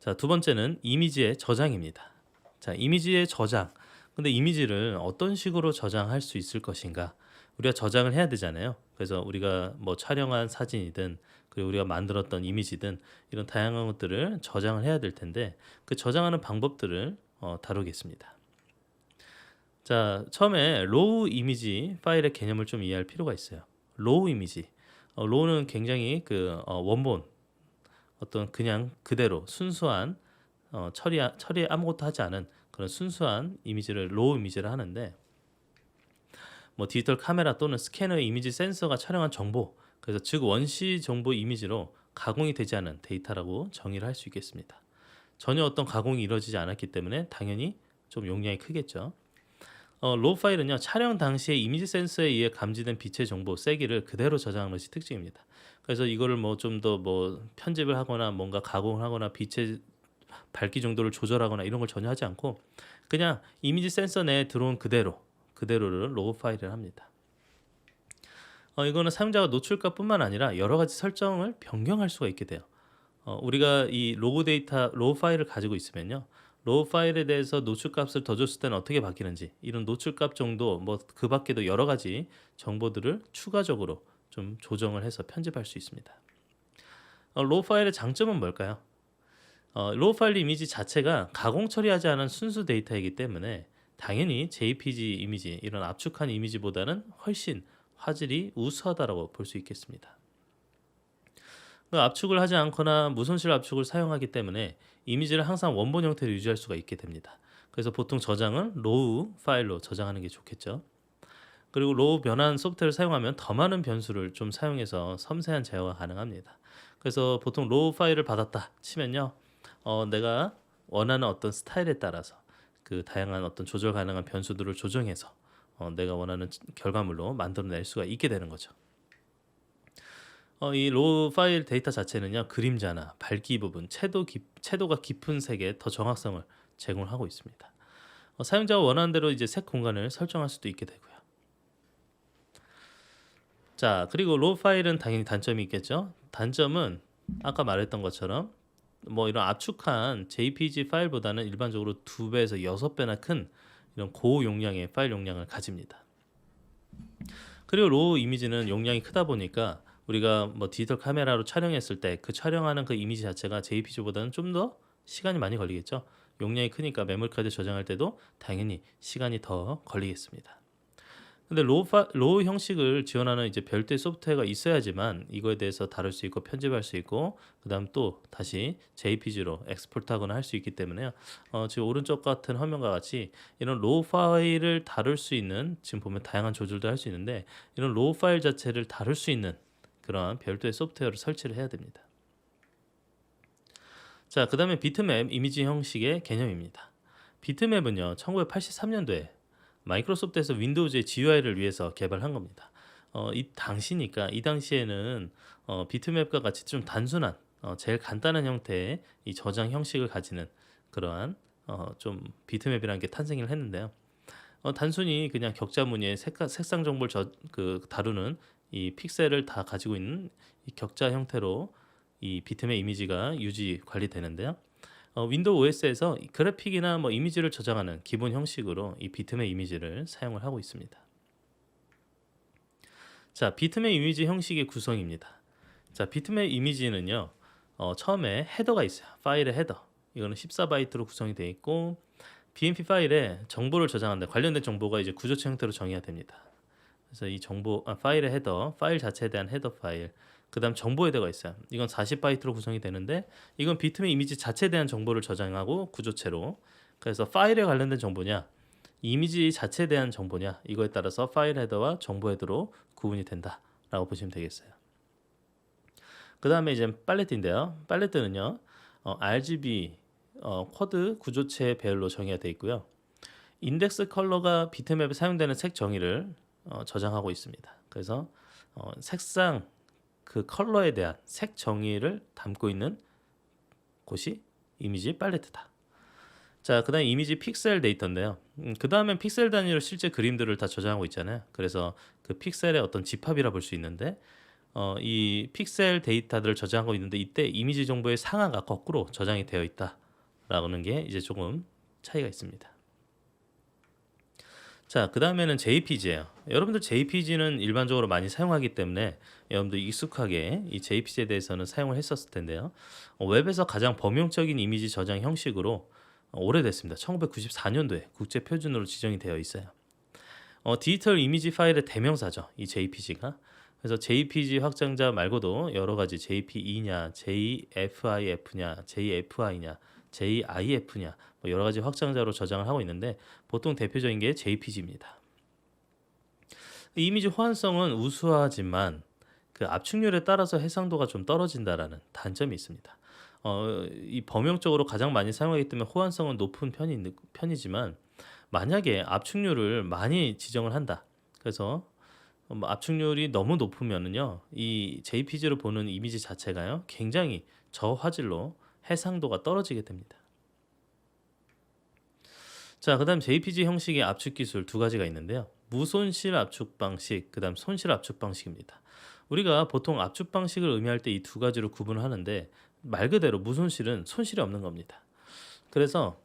자, 두 번째는 이미지의 저장입니다. 자, 이미지의 저장. 근데 이미지를 어떤 식으로 저장할 수 있을 것인가? 우리가 저장을 해야 되잖아요. 그래서 우리가 뭐 촬영한 사진이든 그리고 우리가 만들었던 이미지든 이런 다양한 것들을 저장을 해야 될 텐데 그 저장하는 방법들을 다루겠습니다. 자, 처음에 로우 이미지 파일의 개념을 좀 이해할 필요가 있어요. 로우 이미지. 로우는 굉장히 원본 어떤 그냥 그대로 순수한 처리 아무것도 하지 않은 그런 순수한 이미지를 로우 이미지를 하는데 뭐 디지털 카메라 또는 스캐너의 이미지 센서가 촬영한 정보 그래서 즉 원시 정보 이미지로 가공이 되지 않은 데이터라고 정의를 할 수 있겠습니다. 전혀 어떤 가공이 이루어지지 않았기 때문에 당연히 좀 용량이 크겠죠. 로우 파일은요 촬영 당시에 이미지 센서에 의해 감지된 빛의 정보 세기를 그대로 저장하는 것이 특징입니다. 그래서 이거를 뭐 좀 더 뭐 편집을 하거나 뭔가 가공을 하거나 빛의 밝기 정도를 조절하거나 이런 걸 전혀 하지 않고 그냥 이미지 센서 내에 들어온 그대로를 로우 파일을 합니다. 이거는 사용자가 노출값뿐만 아니라 여러 가지 설정을 변경할 수가 있게 돼요. 우리가 이 로우 파일을 가지고 있으면요. 로우 파일에 대해서 노출값을 더 줬을 때는 어떻게 바뀌는지 이런 노출값 정도 뭐 그 밖에도 여러 가지 정보들을 추가적으로 좀 조정을 해서 편집할 수 있습니다. 로우 파일의 장점은 뭘까요? 로우 파일 이미지 자체가 가공 처리하지 않은 순수 데이터이기 때문에 당연히 JPG 이미지 이런 압축한 이미지보다는 훨씬 화질이 우수하다고 볼 수 있겠습니다. 압축을 하지 않거나 무손실 압축을 사용하기 때문에 이미지를 항상 원본 형태로 유지할 수가 있게 됩니다. 그래서 보통 저장은 로우 파일로 저장하는 게 좋겠죠. 그리고 로우 변환 소프트웨어를 사용하면 더 많은 변수를 좀 사용해서 섬세한 제어가 가능합니다. 그래서 보통 로우 파일을 받았다 치면요. 내가 원하는 어떤 스타일에 따라서 그 다양한 어떤 조절 가능한 변수들을 조정해서 내가 원하는 결과물로 만들어낼 수가 있게 되는 거죠. 이 로우 파일 데이터 자체는요 그림자나 밝기 부분, 채도가 깊은 색에 더 정확성을 제공하고 있습니다. 사용자가 원하는 대로 이제 색 공간을 설정할 수도 있게 되고요. 자, 그리고 로우 파일은 당연히 단점이 있겠죠. 단점은 아까 말했던 것처럼 뭐 이런 압축한 JPG 파일보다는 일반적으로 2배에서 6배나 큰 이런 고용량의 파일 용량을 가집니다. 그리고 로우 이미지는 용량이 크다 보니까 우리가 뭐 디지털 카메라로 촬영했을 때 그 촬영하는 그 이미지 자체가 JPG보다는 좀 더 시간이 많이 걸리겠죠. 용량이 크니까 메모리 카드 저장할 때도 당연히 시간이 더 걸리겠습니다. 근데 로우 형식을 지원하는 이제 별도의 소프트웨어가 있어야지만 이거에 대해서 다룰 수 있고 편집할 수 있고 그다음 또 다시 JPG로 엑스포트하거나 할 수 있기 때문에요. 지금 오른쪽 같은 화면과 같이 이런 로우 파일을 다룰 수 있는 지금 보면 다양한 조절도 할 수 있는데 이런 로우 파일 자체를 다룰 수 있는 그런 별도의 소프트웨어를 설치를 해야 됩니다. 자, 그다음에 비트맵 이미지 형식의 개념입니다. 비트맵은요 1983년도에 마이크로소프트에서 윈도우즈의 GUI를 위해서 개발한 겁니다. 이 당시에는 비트맵과 같이 좀 단순한 제일 간단한 형태의 이 저장 형식을 가지는 그러한 좀 비트맵이라는 게 탄생을 했는데요. 단순히 그냥 격자 무늬의 색상 정보를 다루는 이 픽셀을 다 가지고 있는 이 격자 형태로 이 비트맵 이미지가 유지 관리되는데요. 윈도우 OS에서 그래픽이나 뭐 이미지를 저장하는 기본 형식으로 이 비트맵 이미지를 사용을 하고 있습니다. 자, 비트맵 이미지 형식의 구성입니다. 자, 비트맵 이미지는요. 처음에 헤더가 있어요. 파일의 헤더. 이거는 14바이트로 구성이 되어 있고 BMP 파일에 정보를 저장하는데 관련된 정보가 이제 구조체 형태로 정의가 됩니다. 그래서 이 파일의 헤더, 파일 자체에 대한 헤더 파일, 그다음 정보 헤더가 있어요. 이건 40바이트로 구성이 되는데 이건 비트맵 이미지 자체에 대한 정보를 저장하고 구조체로. 그래서 파일에 관련된 정보냐, 이미지 자체에 대한 정보냐 이거에 따라서 파일 헤더와 정보 헤더로 구분이 된다라고 보시면 되겠어요. 그다음에 이제 팔레트인데요. 팔레트는요 RGB 쿼드 구조체별로 정의가 되어 있고요. 인덱스 컬러가 비트맵에 사용되는 색 정의를 저장하고 있습니다. 그래서 색상 그 컬러에 대한 색 정의를 담고 있는 곳이 이미지 팔레트다. 자, 그다음 이미지 픽셀 데이터인데요. 그 다음엔 픽셀 단위로 실제 그림들을 다 저장하고 있잖아요. 그래서 그 픽셀의 어떤 집합이라 볼 수 있는데 이 픽셀 데이터들을 저장하고 있는데 이때 이미지 정보의 상하가 거꾸로 저장이 되어 있다라는 게 이제 조금 차이가 있습니다. 자, 그 다음에는 JPG예요. 여러분들 JPG는 일반적으로 많이 사용하기 때문에 여러분들 익숙하게 이 JPG에 대해서는 사용을 했었을 텐데요. 웹에서 가장 범용적인 이미지 저장 형식으로 오래됐습니다. 1994년도에 국제 표준으로 지정이 되어 있어요. 디지털 이미지 파일의 대명사죠. 이 JPG가. 그래서 JPG 확장자 말고도 여러 가지 JPE냐, JFIF냐, JFI냐, JIF냐 뭐 여러 가지 확장자로 저장을 하고 있는데 보통 대표적인 게 JPG입니다. 이미지 호환성은 우수하지만 그 압축률에 따라서 해상도가 좀 떨어진다라는 단점이 있습니다. 이 범용적으로 가장 많이 사용하기 때문에 호환성은 높은 편이지만 만약에 압축률을 많이 지정을 한다. 그래서 압축률이 너무 높으면은요, 이 JPG로 보는 이미지 자체가요, 굉장히 저화질로 해상도가 떨어지게 됩니다. 자, 그다음 JPG 형식의 압축 기술 두 가지가 있는데요. 무손실 압축 방식, 그다음 손실 압축 방식입니다. 우리가 보통 압축 방식을 의미할 때 이 두 가지로 구분을 하는데 말 그대로 무손실은 손실이 없는 겁니다. 그래서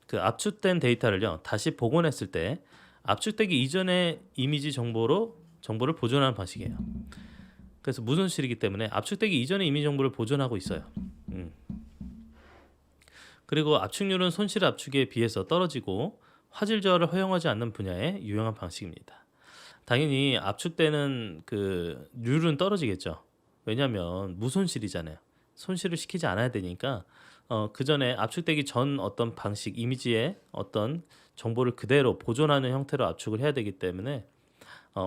그 압축된 데이터를요 다시 복원했을 때 압축되기 이전의 이미지 정보를 보존하는 방식이에요. 그래서 무손실이기 때문에 압축되기 이전의 이미지 정보를 보존하고 있어요. 그리고 압축률은 손실 압축에 비해서 떨어지고 화질 저하를 허용하지 않는 분야의 유용한 방식입니다. 당연히 압축되는 그 률은 떨어지겠죠. 왜냐하면 무손실이잖아요. 손실을 시키지 않아야 되니까 그 전에 압축되기 전 어떤 방식 이미지의 어떤 정보를 그대로 보존하는 형태로 압축을 해야 되기 때문에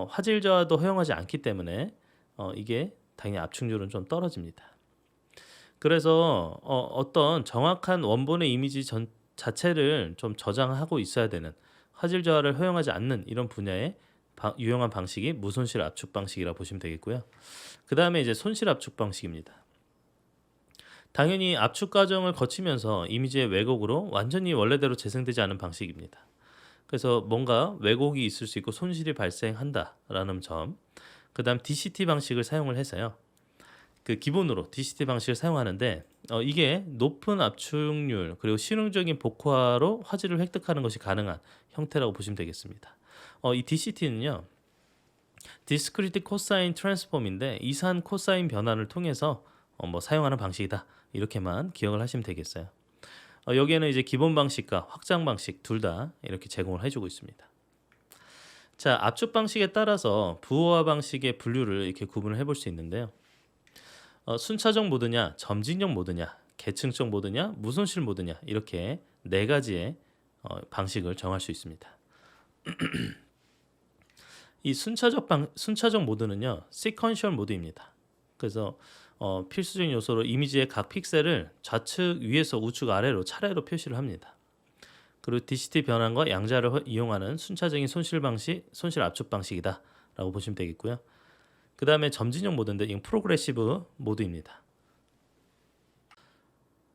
화질 저하도 허용하지 않기 때문에 이게 당연히 압축률은 좀 떨어집니다. 그래서 어떤 정확한 원본의 이미지 자체를 좀 저장하고 있어야 되는 화질 저하를 허용하지 않는 이런 분야의 유용한 방식이 무손실 압축 방식이라고 보시면 되겠고요. 그 다음에 이제 손실 압축 방식입니다. 당연히 압축 과정을 거치면서 이미지의 왜곡으로 완전히 원래대로 재생되지 않은 방식입니다. 그래서 뭔가 왜곡이 있을 수 있고 손실이 발생한다라는 점. 그 다음 DCT 방식을 사용을 해서요. 그 기본으로 DCT 방식을 사용하는데 이게 높은 압축률 그리고 실용적인 복화로 화질을 획득하는 것이 가능한 형태라고 보시면 되겠습니다. 이 DCT는요. 디스크리트 코사인 트랜스폼인데 이산 코사인 변환을 통해서 사용하는 방식이다. 이렇게만 기억을 하시면 되겠어요. 여기에는 이제 기본 방식과 확장 방식 둘 다 이렇게 제공을 해주고 있습니다. 자, 압축 방식에 따라서 부호화 방식의 분류를 이렇게 구분을 해볼 수 있는데요. 순차적 모드냐, 점진적 모드냐, 계층적 모드냐, 무손실 모드냐 이렇게 네 가지의 방식을 정할 수 있습니다. 이 순차적 모드는요, 시퀀셜 모드입니다. 그래서 필수적인 요소로 이미지의 각 픽셀을 좌측 위에서 우측 아래로 차례로 표시를 합니다. 그리고 DCT 변환과 양자를 이용하는 순차적인 손실 압축 방식이다라고 보시면 되겠고요. 그 다음에 점진적 모드인데 이건 프로그레시브 모드입니다.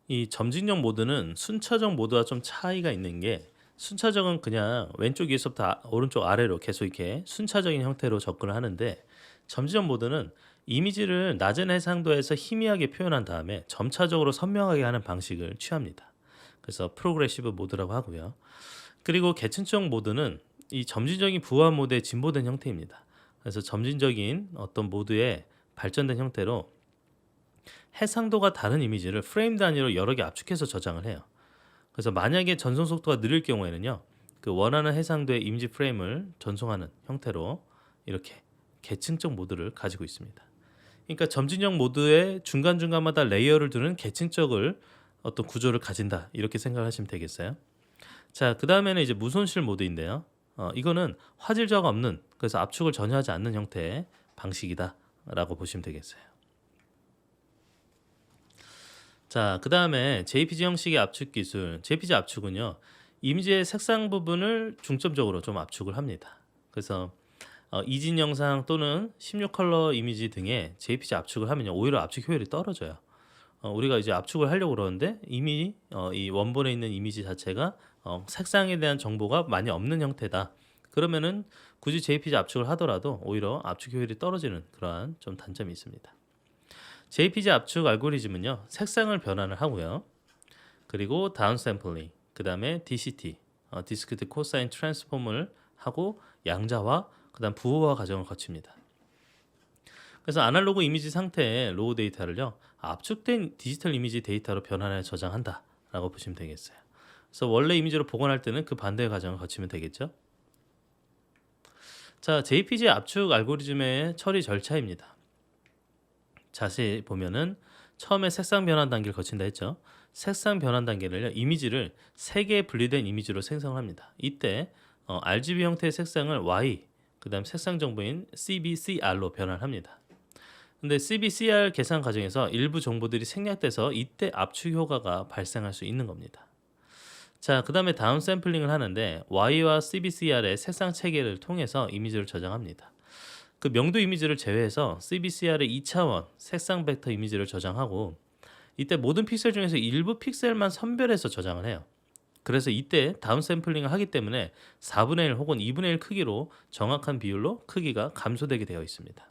이 점진적 모드는 순차적 모드와 좀 차이가 있는 게 순차적은 그냥 왼쪽 위에서부터 오른쪽 아래로 계속 이렇게 순차적인 형태로 접근을 하는데 점진적 모드는 이미지를 낮은 해상도에서 희미하게 표현한 다음에 점차적으로 선명하게 하는 방식을 취합니다. 그래서 프로그레시브 모드라고 하고요. 그리고 계층적 모드는 이 점진적인 부화 모드의 진보된 형태입니다. 그래서 점진적인 어떤 모드의 발전된 형태로 해상도가 다른 이미지를 프레임 단위로 여러 개 압축해서 저장을 해요. 그래서 만약에 전송 속도가 느릴 경우에는요, 그 원하는 해상도의 이미지 프레임을 전송하는 형태로 이렇게 계층적 모드를 가지고 있습니다. 그러니까 점진적 모드의 중간중간마다 레이어를 두는 계층적을 어떤 구조를 가진다 이렇게 생각하시면 되겠어요. 자, 그 다음에는 이제 무손실 모드인데요. 이거는 화질 저하가 없는, 그래서 압축을 전혀 하지 않는 형태의 방식이다라고 보시면 되겠어요. 자, 그 다음에 JPG 형식의 압축 기술. JPG 압축은요, 이미지의 색상 부분을 중점적으로 좀 압축을 합니다. 그래서 이진 영상 또는 16컬러 이미지 등의 JPG 압축을 하면요, 오히려 압축 효율이 떨어져요. 우리가 이제 압축을 하려고 그러는데 이미 이 원본에 있는 이미지 자체가 색상에 대한 정보가 많이 없는 형태다. 그러면은 굳이 JPG 압축을 하더라도 오히려 압축 효율이 떨어지는 그러한 좀 단점이 있습니다. JPG 압축 알고리즘은요, 색상을 변환을 하고요. 그리고 다운샘플링, 그 다음에 DCT, 디스크리트 코사인 트랜스폼을 하고 양자화, 그 다음 부호화 과정을 거칩니다. 그래서 아날로그 이미지 상태의 로우 데이터를요, 압축된 디지털 이미지 데이터로 변환해 저장한다 라고 보시면 되겠어요. 그래서 원래 이미지로 복원할 때는 그 반대의 과정을 거치면 되겠죠. 자, JPG 압축 알고리즘의 처리 절차입니다. 자세히 보면은 처음에 색상 변환 단계를 거친다 했죠. 색상 변환 단계를요, 이미지를 3개의 분리된 이미지로 생성을 합니다. 이때 RGB 형태의 색상을 Y, 그 다음 색상 정보인 CBCR로 변환합니다. 근데 CBCR 계산 과정에서 일부 정보들이 생략돼서 이때 압축 효과가 발생할 수 있는 겁니다. 자, 그 다음에 다운 샘플링을 하는데 Y와 CBCR의 색상 체계를 통해서 이미지를 저장합니다. 그 명도 이미지를 제외해서 CBCR의 2차원 색상 벡터 이미지를 저장하고 이때 모든 픽셀 중에서 일부 픽셀만 선별해서 저장을 해요. 그래서 이때 다운 샘플링을 하기 때문에 4분의 1 혹은 2분의 1 크기로 정확한 비율로 크기가 감소되게 되어 있습니다.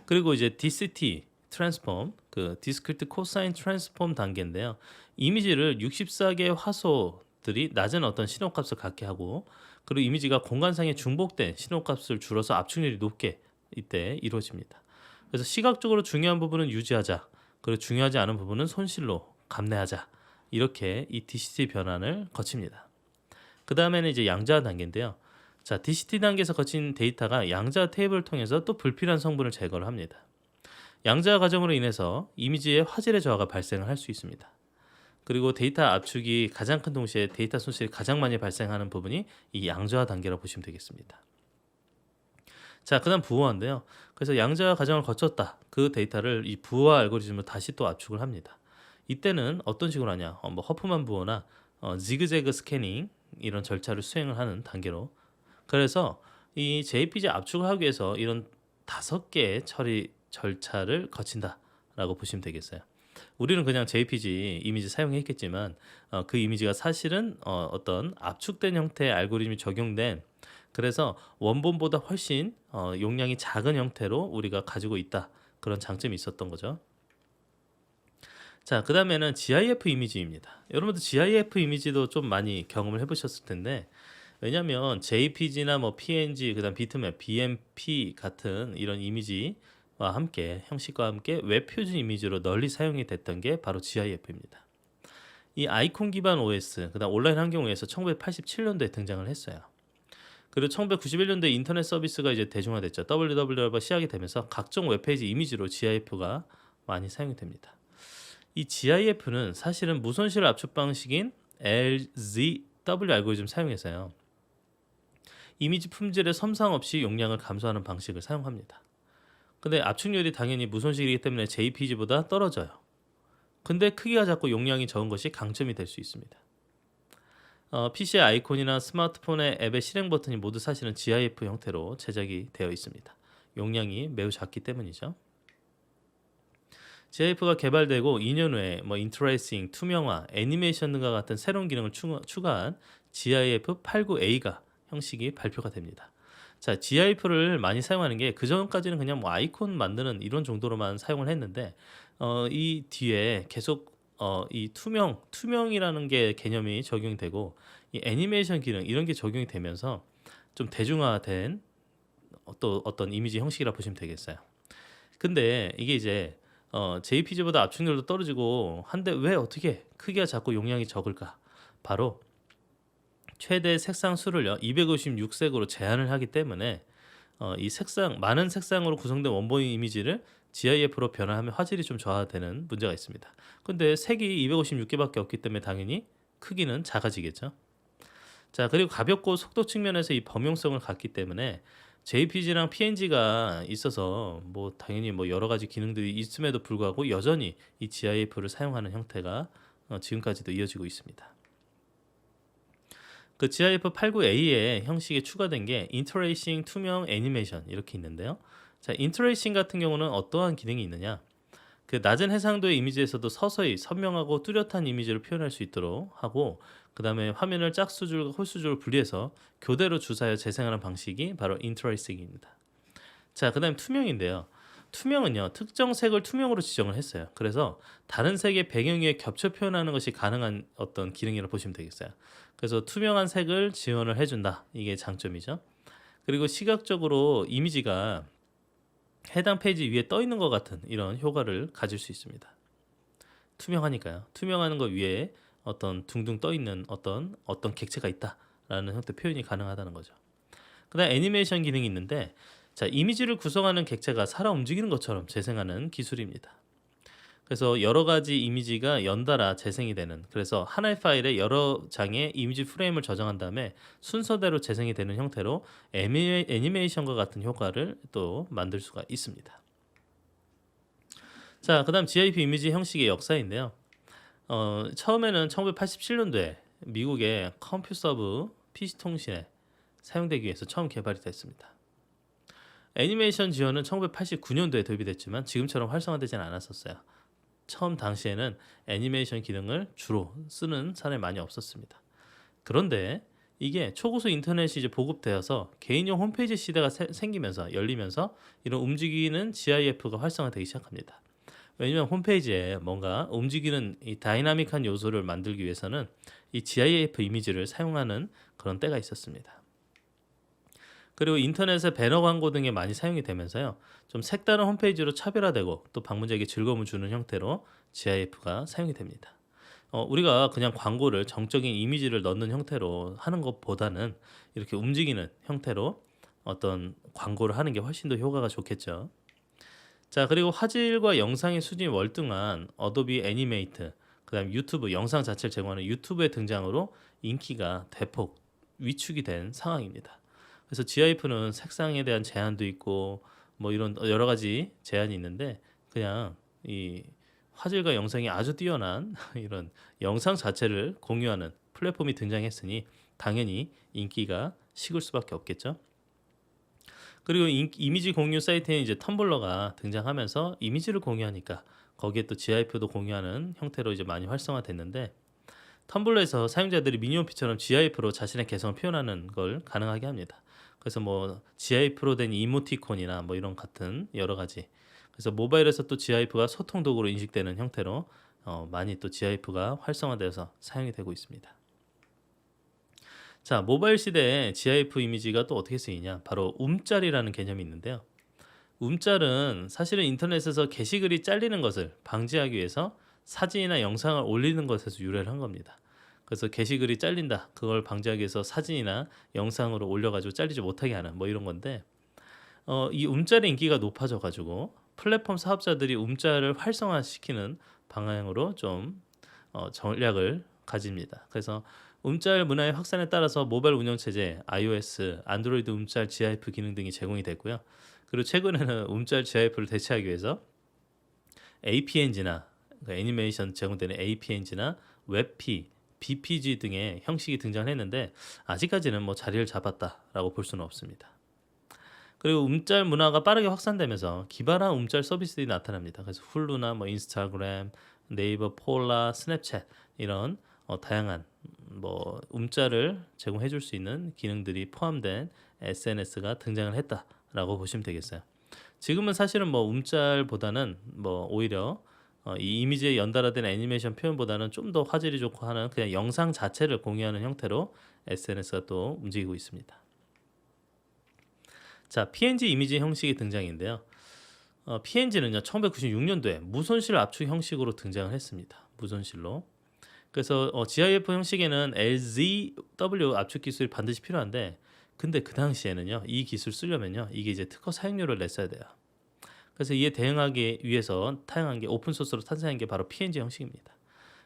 그리고 이제 DCT 트랜스폼, 그 디스크리트 코사인 트랜스폼 단계인데요. 이미지를 64개의 화소들이 낮은 어떤 신호값을 갖게 하고, 그리고 이미지가 공간상에 중복된 신호값을 줄여서 압축률이 높게 이때 이루어집니다. 그래서 시각적으로 중요한 부분은 유지하자, 그리고 중요하지 않은 부분은 손실로 감내하자, 이렇게 이 DCT 변환을 거칩니다. 그 다음에는 이제 양자화 단계인데요. 자, DCT 단계에서 거친 데이터가 양자화 테이블을 통해서 또 불필요한 성분을 제거를 합니다. 양자화 과정으로 인해서 이미지의 화질의 저하가 발생을 할 수 있습니다. 그리고 데이터 압축이 가장 큰 동시에 데이터 손실이 가장 많이 발생하는 부분이 이 양자화 단계라고 보시면 되겠습니다. 자, 그 다음 부호화인데요. 그래서 양자화 과정을 거쳤다. 그 데이터를 이 부호화 알고리즘으로 다시 또 압축을 합니다. 이때는 어떤 식으로 하냐, 뭐 허프만 부호나 지그재그 스캐닝 이런 절차를 수행을 하는 단계로. 그래서 이 JPG 압축을 하기 위해서 이런 5개의 처리 절차를 거친다라고 보시면 되겠어요. 우리는 그냥 JPG 이미지 사용했겠지만 그 이미지가 사실은 어떤 압축된 형태의 알고리즘이 적용된, 그래서 원본보다 훨씬 용량이 작은 형태로 우리가 가지고 있다, 그런 장점이 있었던 거죠. 자, 그 다음에는 GIF 이미지입니다. 여러분들 GIF 이미지도 좀 많이 경험을 해보셨을 텐데, 왜냐하면 JPG나 뭐 PNG, 그다음 비트맵, BMP 같은 이런 이미지와 함께 형식과 함께 웹 표준 이미지로 널리 사용이 됐던 게 바로 GIF입니다. 이 아이콘 기반 OS, 그다음 온라인 환경 OS 1987년도에 등장을 했어요. 그리고 1991년도에 인터넷 서비스가 이제 대중화됐죠. WWW가 시작이 되면서 각종 웹페이지 이미지로 GIF가 많이 사용이 됩니다. 이 GIF는 사실은 무손실 압축 방식인 LZW 알고리즘 사용해서요, 이미지 품질의 섬상 없이 용량을 감소하는 방식을 사용합니다. 근데 압축률이 당연히 무손실이기 때문에 JPG보다 떨어져요. 근데 크기가 작고 용량이 적은 것이 강점이 될 수 있습니다. PC의 아이콘이나 스마트폰의 앱의 실행 버튼이 모두 사실은 GIF 형태로 제작이 되어 있습니다. 용량이 매우 작기 때문이죠. GIF가 개발되고 2년 후에 뭐 인트레이싱, 투명화, 애니메이션 등과 같은 새로운 기능을 추가한 GIF89A가 형식이 발표가 됩니다. 자, GIF를 많이 사용하는 게 그전까지는 그냥 뭐 아이콘 만드는 이런 정도로만 사용을 했는데 이 뒤에 계속 이 투명이라는 게 개념이 적용되고 이 애니메이션 기능 이런 게 적용이 되면서 좀 대중화된 또 어떤 이미지 형식이라 보시면 되겠어요. 근데 이게 이제 JPG보다 압축률도 떨어지고 한데 왜 어떻게 크기가 작고 용량이 적을까? 바로 최대 색상 수를요 256색으로 제한을 하기 때문에 이 많은 색상으로 구성된 원본 이미지를 GIF로 변화하면 화질이 좀 저하되는 문제가 있습니다. 근데 색이 256개밖에 없기 때문에 당연히 크기는 작아지겠죠. 자, 그리고 가볍고 속도 측면에서 이 범용성을 갖기 때문에 JPG랑 PNG가 있어서 뭐 당연히 뭐 여러 가지 기능들이 있음에도 불구하고 여전히 이 GIF를 사용하는 형태가 지금까지도 이어지고 있습니다. 그 GIF89A의 형식에 추가된 게 인터레이싱, 투명, 애니메이션 이렇게 있는데요. 자, 인터레이싱 같은 경우는 어떠한 기능이 있느냐? 그 낮은 해상도의 이미지에서도 서서히 선명하고 뚜렷한 이미지를 표현할 수 있도록 하고, 그다음에 화면을 짝수줄과 홀수줄로 분리해서 교대로 주사하여 재생하는 방식이 바로 인트레이싱입니다. 자, 그다음 투명인데요. 투명은요, 특정 색을 투명으로 지정을 했어요. 그래서 다른 색의 배경 위에 겹쳐 표현하는 것이 가능한 어떤 기능이라고 보시면 되겠어요. 그래서 투명한 색을 지원을 해준다. 이게 장점이죠. 그리고 시각적으로 이미지가 해당 페이지 위에 떠 있는 것 같은 이런 효과를 가질 수 있습니다. 투명하니까요. 투명한 것 위에 어떤 둥둥 떠 있는 어떤 객체가 있다라는 형태 표현이 가능하다는 거죠. 그다음 애니메이션 기능이 있는데, 자, 이미지를 구성하는 객체가 살아 움직이는 것처럼 재생하는 기술입니다. 그래서 여러 가지 이미지가 연달아 재생이 되는, 그래서 하나의 파일에 여러 장의 이미지 프레임을 저장한 다음에 순서대로 재생이 되는 형태로 애니메이션과 같은 효과를 또 만들 수가 있습니다. 자, 그다음 GIF 이미지 형식의 역사인데요. 처음에는 1987년도에 미국의 컴퓨서브 PC통신에 사용되기 위해서 처음 개발이 됐습니다. 애니메이션 지원은 1989년도에 도입이 됐지만 지금처럼 활성화되지는 않았었어요. 처음 당시에는 애니메이션 기능을 주로 쓰는 사람이 많이 없었습니다. 그런데 이게 초고속 인터넷이 이제 보급되어서 개인용 홈페이지 시대가 생기면서 열리면서 이런 움직이는 GIF가 활성화되기 시작합니다. 왜냐면 홈페이지에 뭔가 움직이는 이 다이나믹한 요소를 만들기 위해서는 이 GIF 이미지를 사용하는 그런 때가 있었습니다. 그리고 인터넷의 배너 광고 등에 많이 사용이 되면서요, 좀 색다른 홈페이지로 차별화되고 또 방문자에게 즐거움을 주는 형태로 GIF가 사용이 됩니다. 우리가 그냥 광고를 정적인 이미지를 넣는 형태로 하는 것보다는 이렇게 움직이는 형태로 어떤 광고를 하는 게 훨씬 더 효과가 좋겠죠. 자, 그리고 화질과 영상의 수준이 월등한 어도비 애니메이트, 그다음 유튜브 영상 자체를 제공하는 유튜브의 등장으로 인기가 대폭 위축이 된 상황입니다. 그래서 GIF는 색상에 대한 제한도 있고 뭐 이런 여러 가지 제한이 있는데, 그냥 이 화질과 영상이 아주 뛰어난 이런 영상 자체를 공유하는 플랫폼이 등장했으니 당연히 인기가 식을 수밖에 없겠죠. 그리고 이미지 공유 사이트에 이제 텀블러가 등장하면서 이미지를 공유하니까 거기에 또 GIF도 공유하는 형태로 이제 많이 활성화됐는데, 텀블러에서 사용자들이 미니홈피처럼 GIF로 자신의 개성을 표현하는 걸 가능하게 합니다. 그래서 뭐 GIF로 된 이모티콘이나 뭐 이런 같은 여러 가지, 그래서 모바일에서 또 GIF가 소통 도구로 인식되는 형태로 많이 또 GIF가 활성화되어서 사용이 되고 있습니다. 자, 모바일 시대에 GIF 이미지가 또 어떻게 쓰이냐? 바로 움짤이라는 개념이 있는데요. 움짤은 사실은 인터넷에서 게시글이 잘리는 것을 방지하기 위해서 사진이나 영상을 올리는 것에서 유래를 한 겁니다. 그래서 게시글이 잘린다, 그걸 방지하기 위해서 사진이나 영상으로 올려가지고 잘리지 못하게 하는 뭐 이런 건데, 이 움짤의 인기가 높아져가지고 플랫폼 사업자들이 움짤을 활성화시키는 방향으로 좀 전략을 가집니다. 그래서 움짤 문화의 확산에 따라서 모바일 운영체제, iOS, 안드로이드 움짤 GIF 기능 등이 제공이 됐고요. 그리고 최근에는 움짤 GIF를 대체하기 위해서 APNG나 그러니까 애니메이션 제공되는 APNG나 웹P, BPG 등의 형식이 등장했는데 아직까지는 뭐 자리를 잡았다라고 볼 수는 없습니다. 그리고 움짤 문화가 빠르게 확산되면서 기발한 움짤 서비스들이 나타납니다. 그래서 훌루나 뭐 인스타그램, 네이버, 폴라, 스냅챗 이런 다양한 뭐 움짤을 제공해 줄 수 있는 기능들이 포함된 SNS가 등장을 했다라고 보시면 되겠어요. 지금은 사실은 뭐 움짤보다는 뭐 오히려 이 이미지에 연달아된 애니메이션 표현보다는 좀 더 화질이 좋고 하는 그냥 영상 자체를 공유하는 형태로 SNS가 또 움직이고 있습니다. 자, PNG 이미지 형식의 등장인데요. PNG는요 1996년도에 무손실 압축 형식으로 등장을 했습니다. 무손실로. 그래서 GIF 형식에는 LZW 압축 기술이 반드시 필요한데, 근데 그 당시에는요 이 기술 쓰려면요 이게 이제 특허 사용료를 냈어야 돼요. 그래서 이에 대응하기 위해서 타용한 게 오픈 소스로 탄생한 게 바로 PNG 형식입니다.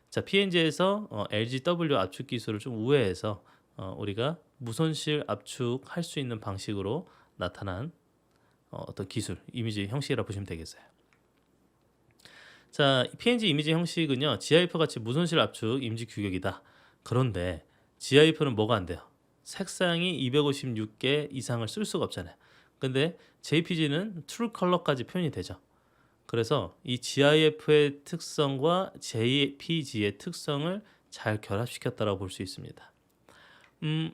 자, PNG에서 LGW 압축 기술을 좀 우회해서 우리가 무손실 압축할 수 있는 방식으로 나타난 어떤 기술, 이미지 형식이라고 보시면 되겠어요. 자, PNG 이미지 형식은요 GIF 같이 무손실 압축 이미지 규격이다. 그런데 GIF는 뭐가 안 돼요? 색상이 256개 이상을 쓸 수가 없잖아요. 근데 JPG는 트루 컬러까지 표현이 되죠. 그래서 이 GIF의 특성과 JPG의 특성을 잘 결합시켰다라고 볼 수 있습니다.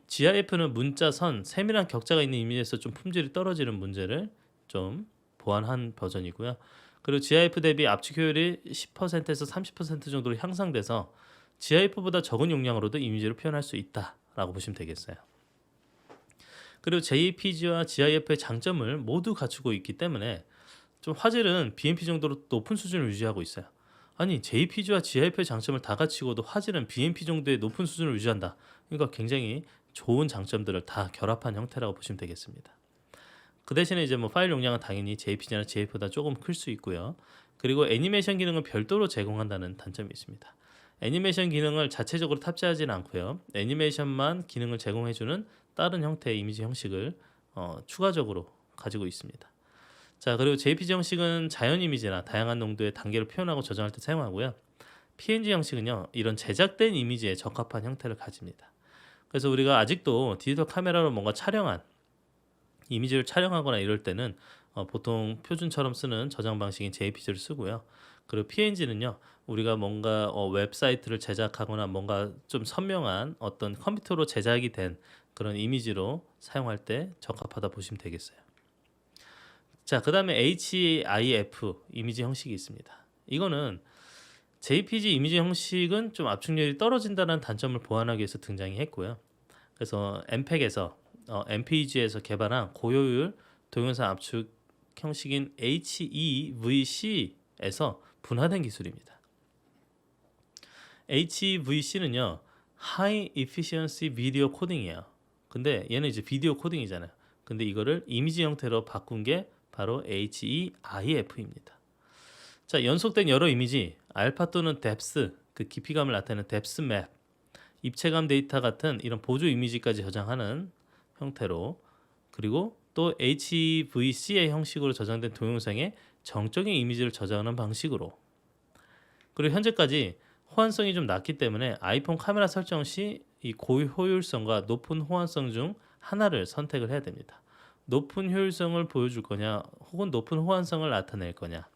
GIF는 문자, 선, 세밀한 격자가 있는 이미지에서 좀 품질이 떨어지는 문제를 좀 보완한 버전이고요. 그리고 GIF 대비 압축 효율이 10%에서 30% 정도로 향상돼서 GIF보다 적은 용량으로도 이미지를 표현할 수 있다라고 보시면 되겠어요. 그리고 JPG와 GIF의 장점을 모두 갖추고 있기 때문에 좀 화질은 BMP 정도로 높은 수준을 유지하고 있어요. 아니 JPG와 GIF의 장점을 다 갖추고도 화질은 BMP 정도의 높은 수준을 유지한다. 그러니까 굉장히 좋은 장점들을 다 결합한 형태라고 보시면 되겠습니다. 그 대신에 이제 뭐 파일 용량은 당연히 JPG나 GIF보다 조금 클 수 있고요. 그리고 애니메이션 기능을 별도로 제공한다는 단점이 있습니다. 애니메이션 기능을 자체적으로 탑재하지는 않고요. 애니메이션만 기능을 제공해주는 다른 형태의 이미지 형식을 추가적으로 가지고 있습니다. 자, 그리고 JPG 형식은 자연 이미지나 다양한 농도의 단계를 표현하고 저장할 때 사용하고요. PNG 형식은요, 이런 제작된 이미지에 적합한 형태를 가집니다. 그래서 우리가 아직도 디지털 카메라로 뭔가 촬영한 이미지를 촬영하거나 이럴 때는 보통 표준처럼 쓰는 저장 방식인 JPG를 쓰고요. 그리고 PNG는요, 우리가 뭔가 웹사이트를 제작하거나 뭔가 좀 선명한 어떤 컴퓨터로 제작이 된 그런 이미지로 사용할 때 적합하다 보시면 되겠어요. 자, 그 다음에 HIF 이미지 형식이 있습니다. 이거는 JPG 이미지 형식은 좀 압축률이 떨어진다는 단점을 보완하기 위해서 등장이 했고요. 그래서 MPEG에서 MPEG에서 개발한 고효율 동영상 압축 형식인 HEVC에서 분화된 기술입니다. HEVC는요, High Efficiency Video Coding이에요. 근데 얘는 이제 비디오 코딩이잖아요. 근데 이거를 이미지 형태로 바꾼 게 바로 HEIF입니다. 자, 연속된 여러 이미지, 알파 또는 뎁스, 그 깊이감을 나타내는 뎁스 맵, 입체감 데이터 같은 이런 보조 이미지까지 저장하는 형태로, 그리고 또 HEVC의 형식으로 저장된 동영상에 정적인 이미지를 저장하는 방식으로, 그리고 현재까지 호환성이 좀 낮기 때문에 아이폰 카메라 설정 시 이 고효율성과 높은 호환성 중 하나를 선택을 해야 됩니다. 높은 효율성을 보여줄 거냐 혹은 높은 호환성을 나타낼 거냐.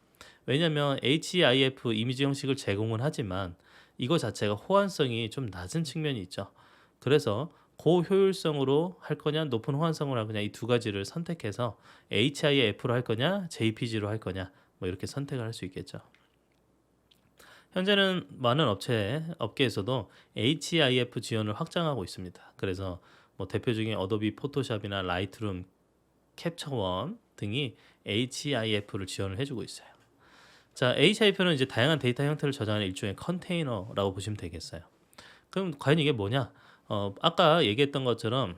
왜냐하면 HEIF 이미지 형식을 제공은 하지만 이거 자체가 호환성이 좀 낮은 측면이 있죠. 그래서 고효율성으로 할 거냐 높은 호환성으로 할 거냐 이 두 가지를 선택해서 HIF로 할 거냐 JPG로 할 거냐 뭐 이렇게 선택을 할 수 있겠죠. 현재는 많은 업계에서도 HIF 지원을 확장하고 있습니다. 그래서 뭐 대표적인 어도비 포토샵이나 라이트룸, 캡처원 등이 HIF를 지원을 해주고 있어요. 자, HIF는 이제 다양한 데이터 형태를 저장하는 일종의 컨테이너라고 보시면 되겠어요. 그럼 과연 이게 뭐냐? 아까 얘기했던 것처럼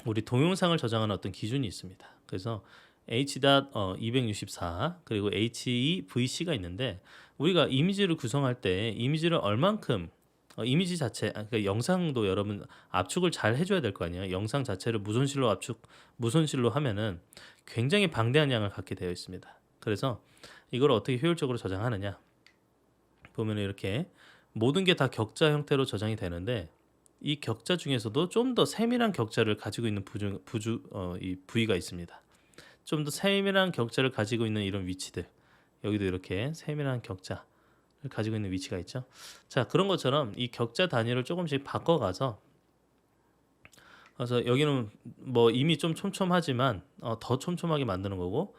우리 동영상을 저장하는 어떤 기준이 있습니다. 그래서 H.264 그리고 HEVC가 있는데 우리가 이미지를 구성할 때 이미지를 얼만큼 이미지 자체 그러니까 영상도 여러분 압축을 잘 해줘야 될 거 아니에요. 영상 자체를 무손실로 하면은 굉장히 방대한 양을 갖게 되어 있습니다. 그래서 이걸 어떻게 효율적으로 저장하느냐 보면 이렇게 모든 게 다 격자 형태로 저장이 되는데 이 격자 중에서도 좀 더 세밀한 격자를 가지고 있는 이 부위가 있습니다. 좀 더 세밀한 격자를 가지고 있는 이런 위치들 여기도 이렇게 세밀한 격자를 가지고 있는 위치가 있죠. 자, 그런 것처럼 이 격자 단위를 조금씩 바꿔가서 그래서 여기는 뭐 이미 좀 촘촘하지만 더 촘촘하게 만드는 거고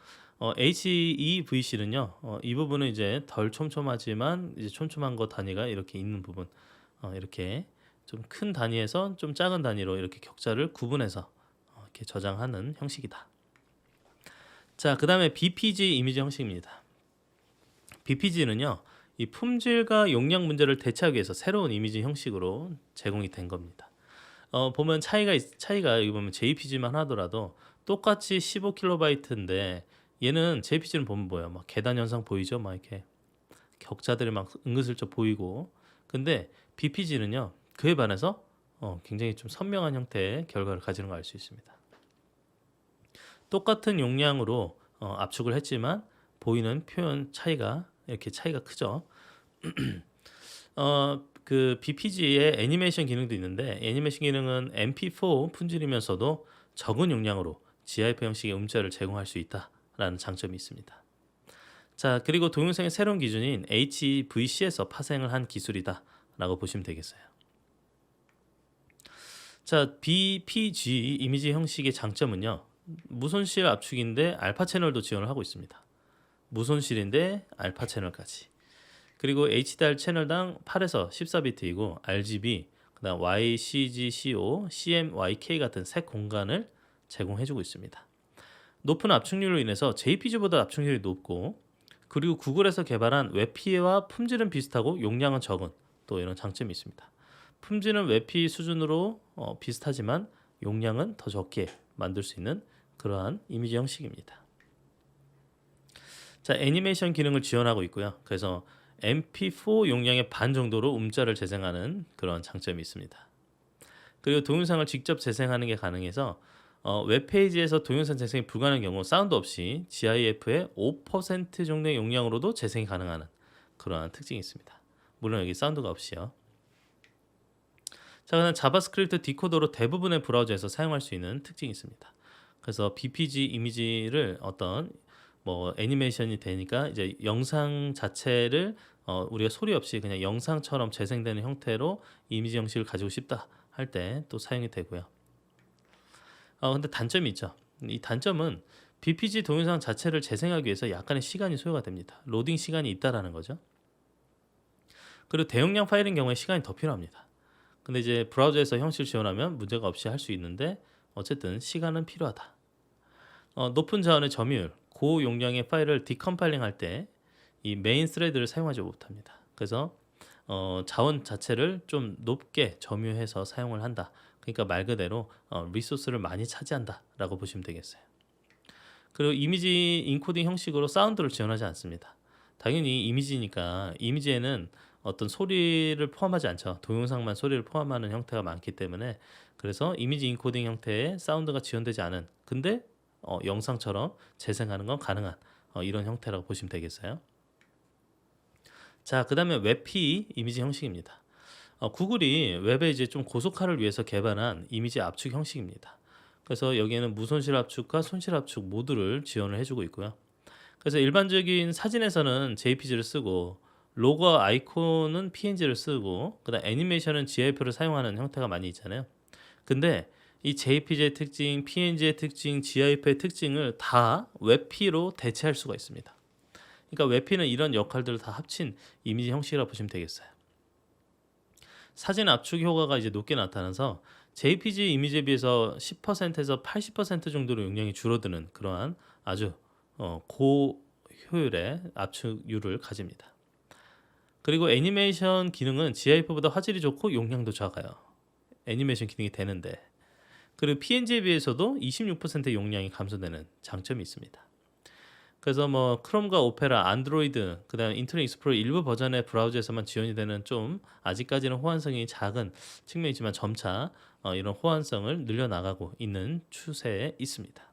HEVC는요 이 부분은 이제 덜 촘촘하지만 이제 촘촘한 거 단위가 이렇게 있는 부분 이렇게 좀 큰 단위에서 좀 작은 단위로 이렇게 격자를 구분해서 이렇게 저장하는 형식이다. 자, 그 다음에 BPG 이미지 형식입니다. BPG는요 이 품질과 용량 문제를 대체하기 위해서 새로운 이미지 형식으로 제공이 된 겁니다. 보면 차이가 여기 보면 JPG만 하더라도 똑같이 15kB인데 얘는 JPG는 보면 뭐예요? 막 계단 현상 보이죠? 막 이렇게 격자들이 막 은근슬쩍 보이고, 근데 BPG는요 그에 반해서 굉장히 좀 선명한 형태의 결과를 가지는 걸 알 수 있습니다. 똑같은 용량으로 압축을 했지만 보이는 표현 이렇게 차이가 크죠. 그 BPG의 애니메이션 기능도 있는데 애니메이션 기능은 MP4 품질이면서도 적은 용량으로 GIF 형식의 음자를 제공할 수 있다라는 장점이 있습니다. 자, 그리고 동영상의 새로운 기준인 HEVC에서 파생을 한 기술이다라고 보시면 되겠어요. 자, BPG 이미지 형식의 장점은요. 무손실 압축인데 알파 채널도 지원을 하고 있습니다. 무손실인데 알파 채널까지. 그리고 HDR 채널당 8에서 14비트이고 RGB, 그다음 YCGCO, CMYK 같은 색 공간을 제공해주고 있습니다. 높은 압축률로 인해서 JPG보다 압축률이 높고, 그리고 구글에서 개발한 웹P와 품질은 비슷하고 용량은 적은 또 이런 장점이 있습니다. 품질은 웹P 수준으로 비슷하지만 용량은 더 적게 만들 수 있는 그러한 이미지 형식입니다. 자, 애니메이션 기능을 지원하고 있고요. 그래서 MP4 용량의 반 정도로 음자를 재생하는 그런 장점이 있습니다. 그리고 동영상을 직접 재생하는 게 가능해서 웹페이지에서 동영상 재생이 불가능한 경우 사운드 없이 GIF의 5% 정도의 용량으로도 재생이 가능한 그러한 특징이 있습니다. 물론 여기 사운드가 없이요. 자, 그다음 자바스크립트 디코더로 대부분의 브라우저에서 사용할 수 있는 특징이 있습니다. 그래서 BPG 이미지를 어떤 애니메이션이 되니까 이제 영상 자체를 우리가 소리 없이 그냥 영상처럼 재생되는 형태로 이미지 형식을 가지고 싶다 할 때 또 사용이 되고요. 근데 단점이 있죠. 이 단점은 BPG 동영상 자체를 재생하기 위해서 약간의 시간이 소요가 됩니다. 로딩 시간이 있다라는 거죠. 그리고 대용량 파일인 경우에 시간이 더 필요합니다. 근데 이제 브라우저에서 형식을 지원하면 문제가 없이 할 수 있는데 어쨌든 시간은 필요하다. 높은 자원의 점유율, 고용량의 파일을 디컴파일링 할 때 이 메인 스레드를 사용하지 못합니다. 그래서 자원 자체를 좀 높게 점유해서 사용을 한다. 그러니까 말 그대로 리소스를 많이 차지한다라고 보시면 되겠어요. 그리고 이미지 인코딩 형식으로 사운드를 지원하지 않습니다. 당연히 이미지니까 이미지에는 어떤 소리를 포함하지 않죠. 동영상만 소리를 포함하는 형태가 많기 때문에 그래서 이미지 인코딩 형태의 사운드가 지원되지 않은, 근데 영상처럼 재생하는 건 가능한 이런 형태라고 보시면 되겠어요. 자, 그 다음에 웹P 이미지 형식입니다. 구글이 웹에 이제 좀 고속화를 위해서 개발한 이미지 압축 형식입니다. 그래서 여기에는 무손실 압축과 손실 압축 모두를 지원을 해주고 있고요. 그래서 일반적인 사진에서는 JPG를 쓰고 로고 아이콘은 PNG를 쓰고 그다음 애니메이션은 GIF를 사용하는 형태가 많이 있잖아요. 근데 이 JPG의 특징, PNG의 특징, GIF의 특징을 다 웹P로 대체할 수가 있습니다. 그러니까 웹P는 이런 역할들을 다 합친 이미지 형식이라고 보시면 되겠어요. 사진 압축 효과가 이제 높게 나타나서 JPG 이미지에 비해서 10%에서 80% 정도로 용량이 줄어드는 그러한 아주 고효율의 압축률을 가집니다. 그리고 애니메이션 기능은 GIF보다 화질이 좋고 용량도 작아요. 애니메이션 기능이 되는데. 그리고 PNG에 비해서도 26% 용량이 감소되는 장점이 있습니다. 그래서 크롬과 오페라, 안드로이드, 그다음 인터넷 익스플로러 일부 버전의 브라우저에서만 지원이 되는 좀 아직까지는 호환성이 작은 측면이지만 점차 이런 호환성을 늘려나가고 있는 추세에 있습니다.